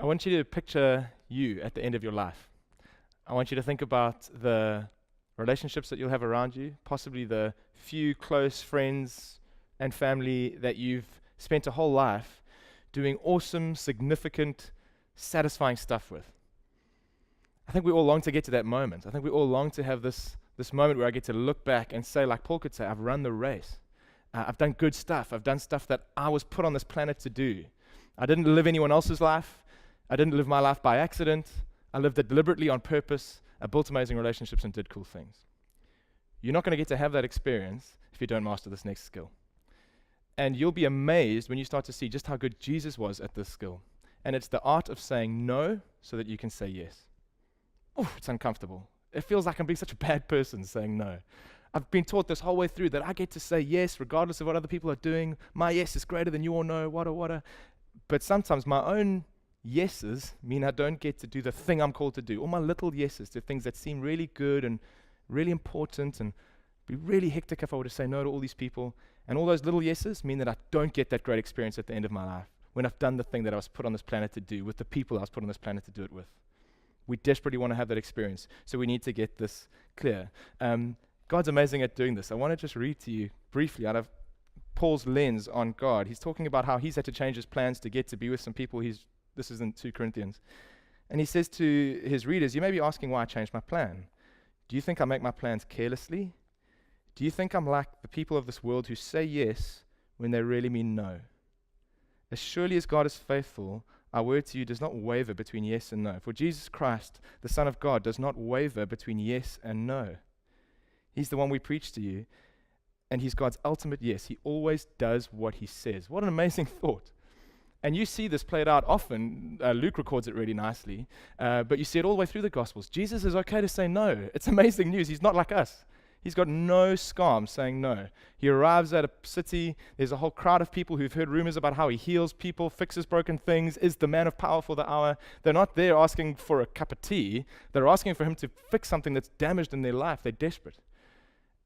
I want you to picture you at the end of your life. I want you to think about the relationships that you'll have around you, possibly the few close friends and family that you've spent a whole life doing awesome, significant, satisfying stuff with. I think we all long to get to that moment. I think we all long to have this moment where I get to look back and say, like Paul could say, I've run the race. I've done good stuff. I've done stuff that I was put on this planet to do. I didn't live anyone else's life. I didn't live my life by accident. I lived it deliberately on purpose. I built amazing relationships and did cool things. You're not going to get to have that experience if you don't master this next skill. And you'll be amazed when you start to see just how good Jesus was at this skill. And it's the art of saying no so that you can say yes. Oh, it's uncomfortable. It feels like I'm being such a bad person saying no. I've been taught this whole way through that I get to say yes regardless of what other people are doing. My yes is greater than your no, wada. But sometimes my own yeses mean I don't get to do the thing I'm called to do. All my little yeses to things that seem really good and really important and be really hectic if I were to say no to all these people. And all those little yeses mean that I don't get that great experience at the end of my life when I've done the thing that I was put on this planet to do with the people I was put on this planet to do it with. We desperately want to have that experience, so we need to get this clear. God's amazing at doing this. I want to just read to you briefly out of Paul's lens on God. He's talking about how he's had to change his plans to get to be with some people. This is in 2 Corinthians. And he says to his readers, you may be asking why I changed my plan. Do you think I make my plans carelessly? Do you think I'm like the people of this world who say yes when they really mean no? As surely as God is faithful, our word to you does not waver between yes and no. For Jesus Christ, the Son of God, does not waver between yes and no. He's the one we preach to you, and he's God's ultimate yes. He always does what he says. What an amazing thought. And you see this played out often. Luke records it really nicely, but you see it all the way through the Gospels. Jesus is okay to say no. It's amazing news. He's not like us. He's got no scam saying no. He arrives at a city. There's a whole crowd of people who've heard rumors about how he heals people, fixes broken things, is the man of power for the hour. They're not there asking for a cup of tea. They're asking for him to fix something that's damaged in their life. They're desperate.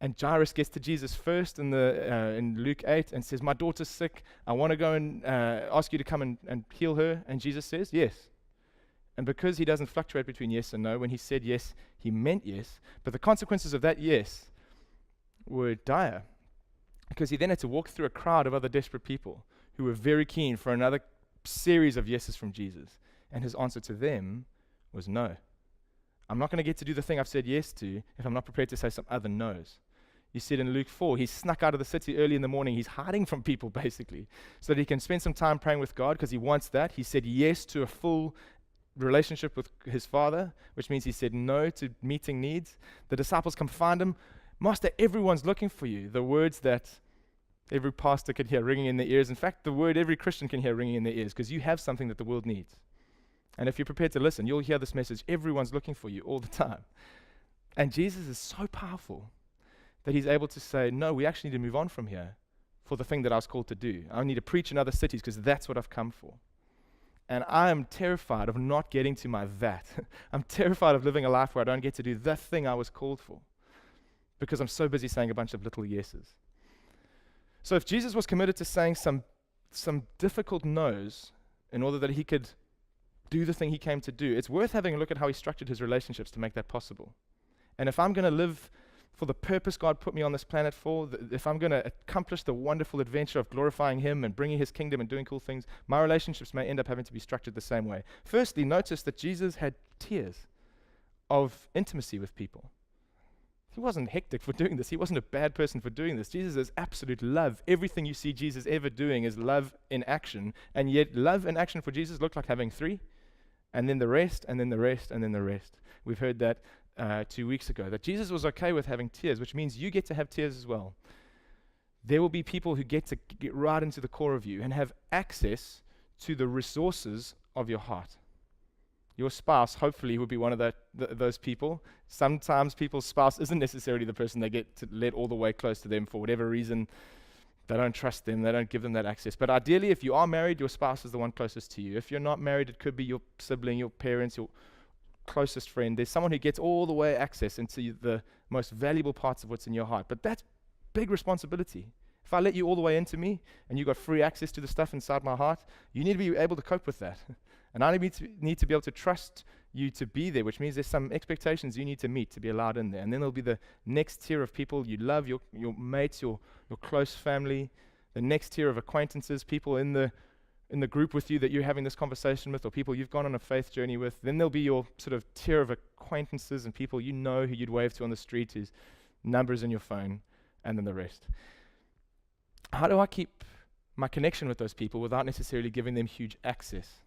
And Jairus gets to Jesus first in Luke 8 and says, my daughter's sick. I want to go and ask you to come and heal her. And Jesus says, yes. And because he doesn't fluctuate between yes and no, when he said yes, he meant yes. But the consequences of that yes were dire, because he then had to walk through a crowd of other desperate people who were very keen for another series of yeses from Jesus. And his answer to them was no. I'm not going to get to do the thing I've said yes to if I'm not prepared to say some other no's. You see it in Luke 4. He snuck out of the city early in the morning. He's hiding from people, basically, so that he can spend some time praying with God, because he wants that. He said yes to a full relationship with his Father, which means he said no to meeting needs. The disciples come find him. Master, everyone's looking for you. The words that every pastor can hear ringing in their ears. In fact, the word every Christian can hear ringing in their ears, because you have something that the world needs. And if you're prepared to listen, you'll hear this message. Everyone's looking for you all the time. And Jesus is so powerful that he's able to say, no, we actually need to move on from here for the thing that I was called to do. I need to preach in other cities because that's what I've come for. And I am terrified of not getting to my that. I'm terrified of living a life where I don't get to do the thing I was called for, because I'm so busy saying a bunch of little yeses. So if Jesus was committed to saying some difficult no's in order that he could do the thing he came to do, it's worth having a look at how he structured his relationships to make that possible. And if I'm going to live for the purpose God put me on this planet for, if I'm going to accomplish the wonderful adventure of glorifying him and bringing his kingdom and doing cool things, my relationships may end up having to be structured the same way. Firstly, notice that Jesus had tears of intimacy with people. He wasn't hectic for doing this. He wasn't a bad person for doing this. Jesus is absolute love. Everything you see Jesus ever doing is love in action. And yet love in action for Jesus looked like having 3, and then the rest, and then the rest, and then the rest. We've heard that 2 weeks ago, that Jesus was okay with having tears, which means you get to have tears as well. There will be people who get to get right into the core of you and have access to the resources of your heart. Your spouse, hopefully, would be one of those people. Sometimes people's spouse isn't necessarily the person they get to let all the way close to them for whatever reason. They don't trust them. They don't give them that access. But ideally, if you are married, your spouse is the one closest to you. If you're not married, it could be your sibling, your parents, your closest friend. There's someone who gets all the way access into the most valuable parts of what's in your heart. But that's big responsibility. If I let you all the way into me and you got free access to the stuff inside my heart, you need to be able to cope with that. And I need to be able to trust you to be there, which means there's some expectations you need to meet to be allowed in there. And then there'll be the next tier of people you love, your mates, your close family, the next tier of acquaintances, people in the group with you that you're having this conversation with, or people you've gone on a faith journey with. Then there'll be your sort of tier of acquaintances and people you know who you'd wave to on the street, whose numbers in your phone, and then the rest. How do I keep my connection with those people without necessarily giving them huge access?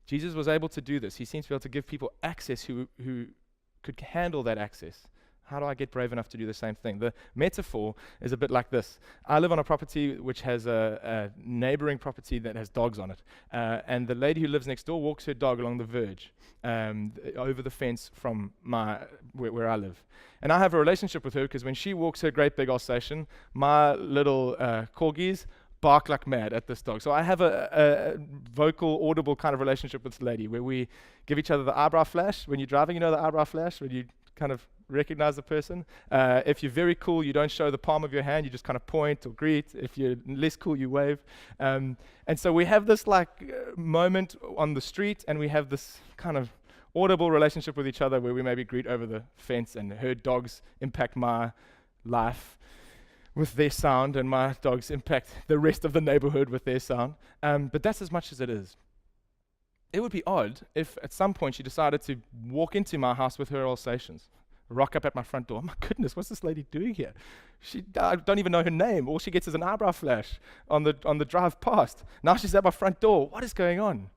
Jesus was able to do this. He seems to be able to give people access who could handle that access. How do I get brave enough to do the same thing? The metaphor is a bit like this. I live on a property which has a neighboring property that has dogs on it. And the lady who lives next door walks her dog along the verge, over the fence from where I live. And I have a relationship with her because when she walks her great big Alsatian, my little corgis bark like mad at this dog. So I have a vocal, audible kind of relationship with this lady where we give each other the eyebrow flash. When you're driving, you know the eyebrow flash, when you kind of recognize the person. If you're very cool, you don't show the palm of your hand, you just kind of point or greet. If you're less cool, you wave. And so we have this moment on the street, and we have this kind of audible relationship with each other where we maybe greet over the fence, and her dogs impact my life with their sound, and my dogs impact the rest of the neighborhood with their sound. But that's as much as it is. It would be odd if at some point she decided to walk into my house with her Alsatians, rock up at my front door. Oh my goodness, what's this lady doing here? I don't even know her name. All she gets is an eyebrow flash on the drive past. Now she's at my front door. What is going on?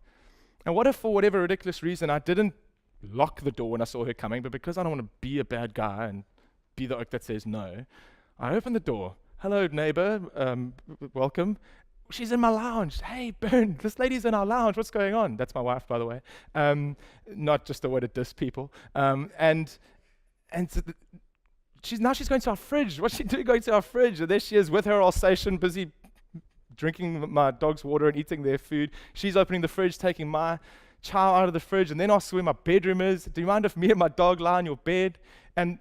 And what if for whatever ridiculous reason I didn't lock the door when I saw her coming, but because I don't want to be a bad guy and be the oak that says no, I open the door. Hello, neighbor. Welcome. She's in my lounge. Hey, Bern, this lady's in our lounge. What's going on? That's my wife, by the way. Not just a way to diss people. And so she's going to our fridge. What's she doing going to our fridge? And there she is with her Alsatian, busy drinking my dog's water and eating their food. She's opening the fridge, taking my chow out of the fridge, and then asks where my bedroom is. Do you mind if me and my dog lie on your bed? And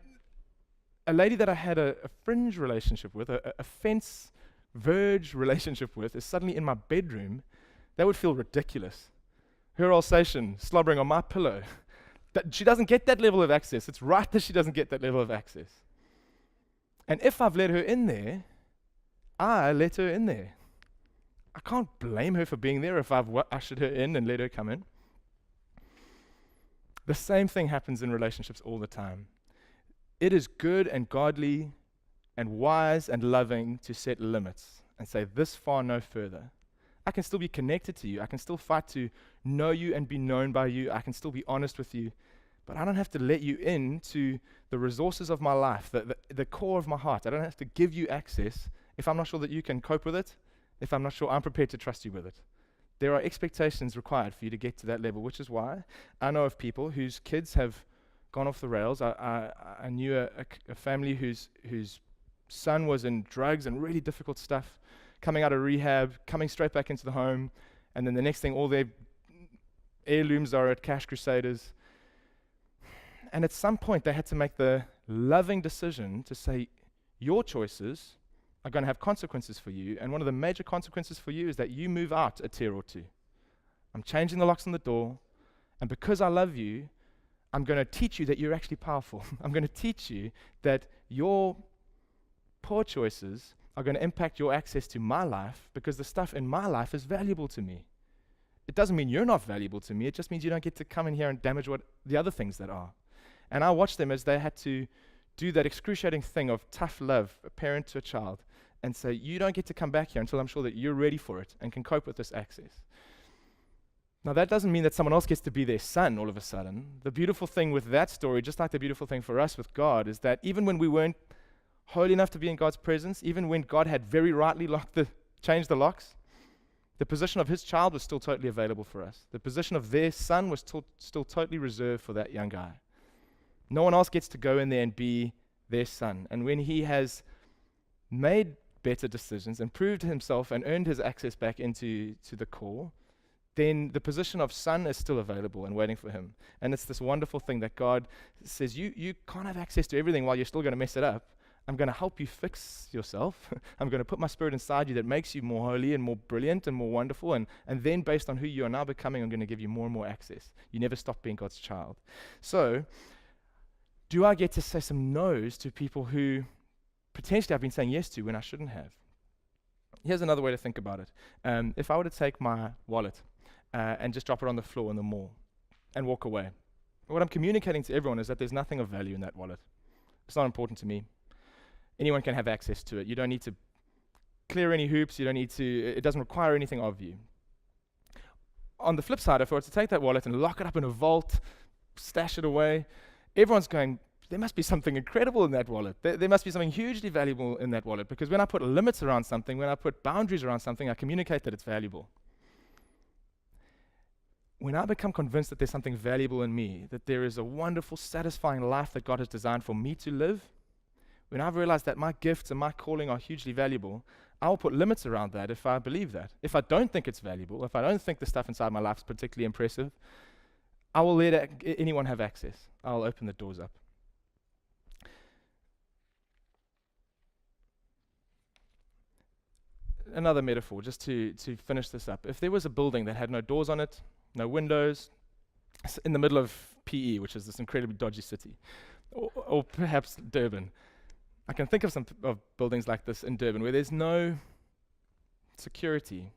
a lady that I had a fringe relationship with, a fence verge relationship with, is suddenly in my bedroom. That would feel ridiculous. Her Alsatian slobbering on my pillow. She doesn't get that level of access. It's right that she doesn't get that level of access. And if I've let her in there, I let her in there. I can't blame her for being there if I've ushered her in and let her come in. The same thing happens in relationships all the time. It is good and godly and wise and loving to set limits and say, this far, no further. I can still be connected to you. I can still fight to know you and be known by you. I can still be honest with you. But I don't have to let you into the resources of my life, the core of my heart. I don't have to give you access if I'm not sure that you can cope with it, if I'm not sure I'm prepared to trust you with it. There are expectations required for you to get to that level, which is why I know of people whose kids have gone off the rails. I knew a family whose son was in drugs and really difficult stuff, coming out of rehab, coming straight back into the home, and then the next thing, all their heirlooms are at Cash Crusaders. And at some point, they had to make the loving decision to say, your choices are going to have consequences for you, and one of the major consequences for you is that you move out a tier or two. I'm changing the locks on the door, and because I love you, I'm going to teach you that you're actually powerful. I'm going to teach you that your poor choices are going to impact your access to my life because the stuff in my life is valuable to me. It doesn't mean you're not valuable to me. It just means you don't get to come in here and damage what the other things that are. And I watched them as they had to do that excruciating thing of tough love, a parent to a child, and say, you don't get to come back here until I'm sure that you're ready for it and can cope with this access. Now, that doesn't mean that someone else gets to be their son all of a sudden. The beautiful thing with that story, just like the beautiful thing for us with God, is that even when we weren't holy enough to be in God's presence, even when God had very rightly changed the locks, the position of his child was still totally available for us. The position of their son was still totally reserved for that young guy. No one else gets to go in there and be their son. And when he has made better decisions and proved himself and earned his access back into the core, then the position of son is still available and waiting for him. And it's this wonderful thing that God says, you can't have access to everything while you're still going to mess it up I'm going to help you fix yourself. I'm going to put my Spirit inside you that makes you more holy and more brilliant and more wonderful. And then based on who you are now becoming, I'm going to give you more and more access. You never stop being God's child. So, do I get to say some no's to people who potentially I've been saying yes to when I shouldn't have? Here's another way to think about it. If I were to take my wallet and just drop it on the floor in the mall and walk away, what I'm communicating to everyone is that there's nothing of value in that wallet. It's not important to me. Anyone can have access to it. You don't need to clear any hoops. It doesn't require anything of you. On the flip side, if I were to take that wallet and lock it up in a vault, stash it away, everyone's going, there must be something incredible in that wallet. There must be something hugely valuable in that wallet, because when I put limits around something, when I put boundaries around something, I communicate that it's valuable. When I become convinced that there's something valuable in me, that there is a wonderful, satisfying life that God has designed for me to live, when I've realized that my gifts and my calling are hugely valuable, I'll put limits around that if I believe that. If I don't think it's valuable, if I don't think the stuff inside my life is particularly impressive, I will let anyone have access. I'll open the doors up. Another metaphor, just to finish this up. If there was a building that had no doors on it, no windows, in the middle of PE, which is this incredibly dodgy city, or perhaps Durban. I can think of some of buildings like this in Durban where there's no security.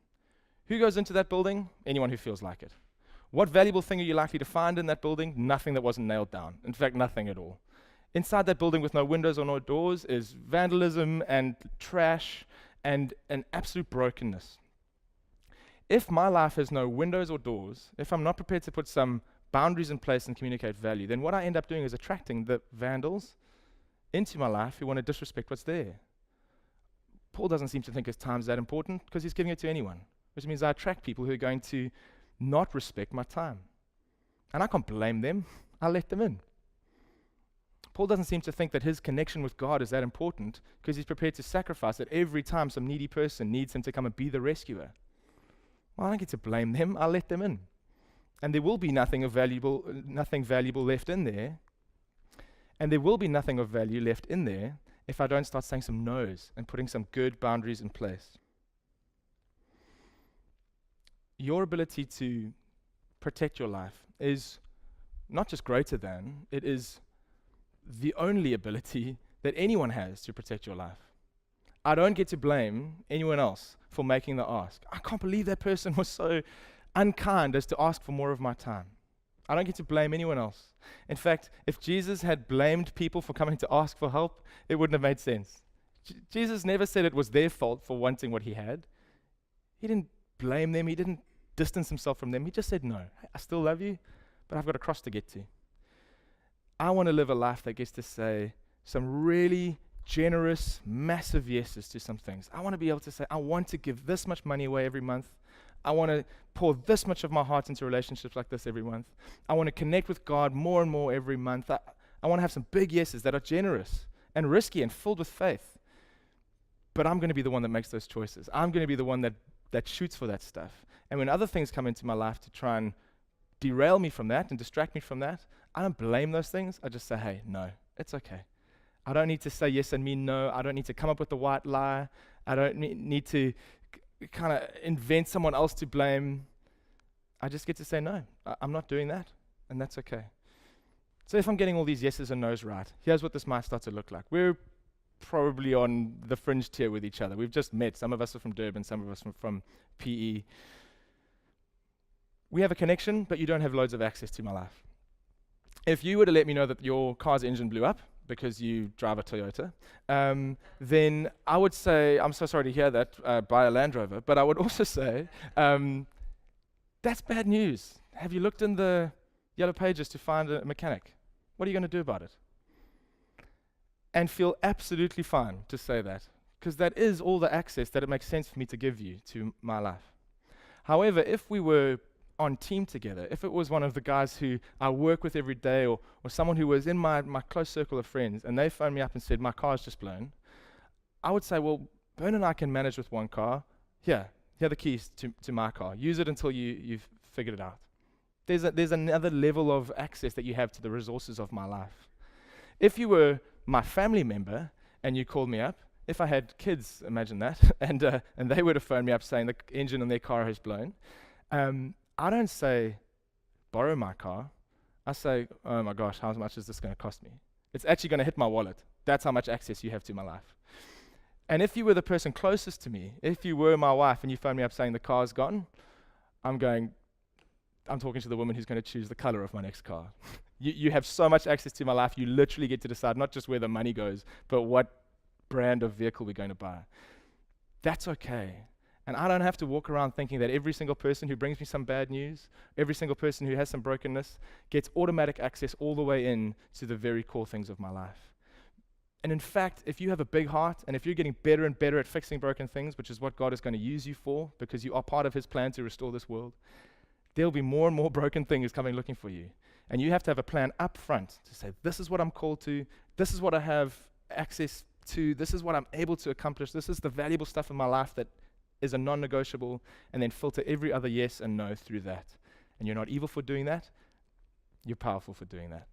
Who goes into that building? Anyone who feels like it. What valuable thing are you likely to find in that building? Nothing that wasn't nailed down. In fact, nothing at all. Inside that building with no windows or no doors is vandalism and trash and an absolute brokenness. If my life has no windows or doors, if I'm not prepared to put some boundaries in place and communicate value, then what I end up doing is attracting the vandals into my life who want to disrespect what's there. Paul doesn't seem to think his time's that important because he's giving it to anyone, which means I attract people who are going to not respect my time. And I can't blame them. I let them in. Paul doesn't seem to think that his connection with God is that important because he's prepared to sacrifice it every time some needy person needs him to come and be the rescuer. Well, I don't get to blame them. I let them in. And there will be nothing valuable left in there. And there will be nothing of value left in there if I don't start saying some no's and putting some good boundaries in place. Your ability to protect your life is not just greater than, it is the only ability that anyone has to protect your life. I don't get to blame anyone else for making the ask. I can't believe that person was so unkind as to ask for more of my time. I don't get to blame anyone else. In fact, if Jesus had blamed people for coming to ask for help, it wouldn't have made sense. Jesus never said it was their fault for wanting what he had. He didn't blame them. He didn't distance himself from them. He just said, no, I still love you, but I've got a cross to get to. I want to live a life that gets to say some really generous, massive yeses to some things. I want to be able to say, I want to give this much money away every month. I want to pour this much of my heart into relationships like this every month. I want to connect with God more and more every month. I want to have some big yeses that are generous and risky and filled with faith. But I'm going to be the one that makes those choices. I'm going to be the one that shoots for that stuff. And when other things come into my life to try and derail me from that and distract me from that, I don't blame those things. I just say, hey, no, it's okay. I don't need to say yes and mean no. I don't need to come up with the white lie. I don't need to kind of invent someone else to blame. I just get to say no. I'm not doing that, and that's okay. So if I'm getting all these yeses and nos right, here's what this might start to look like. We're probably on the fringe tier with each other. We've just met. Some of us are from Durban, some of us from PE. We have a connection, but you don't have loads of access to my life. If you were to let me know that your car's engine blew up because you drive a Toyota, then I would say, I'm so sorry to hear that, buy a Land Rover, but I would also say, that's bad news. Have you looked in the yellow pages to find a mechanic? What are you going to do about it? And feel absolutely fine to say that, because that is all the access that it makes sense for me to give you to my life. However, if we were on team together, if it was one of the guys who I work with every day or someone who was in my close circle of friends and they phoned me up and said, my car's just blown, I would say, well, Bern and I can manage with one car. Here are the keys to my car. Use it until you've figured it out. There's another level of access that you have to the resources of my life. If you were my family member and you called me up, if I had kids, imagine that, and they would have phoned me up saying the engine in their car has blown, I don't say, borrow my car. I say, oh my gosh, how much is this going to cost me? It's actually going to hit my wallet. That's how much access you have to my life. And if you were the person closest to me, if you were my wife and you phoned me up saying the car's gone, I'm talking to the woman who's going to choose the color of my next car. You have so much access to my life, you literally get to decide not just where the money goes, but what brand of vehicle we're going to buy. That's okay. And I don't have to walk around thinking that every single person who brings me some bad news, every single person who has some brokenness, gets automatic access all the way in to the very core things of my life. And in fact, if you have a big heart, and if you're getting better and better at fixing broken things, which is what God is going to use you for, because you are part of His plan to restore this world, there'll be more and more broken things coming looking for you. And you have to have a plan up front to say, this is what I'm called to, this is what I have access to, this is what I'm able to accomplish, this is the valuable stuff in my life that is a non-negotiable, and then filter every other yes and no through that. And you're not evil for doing that, you're powerful for doing that.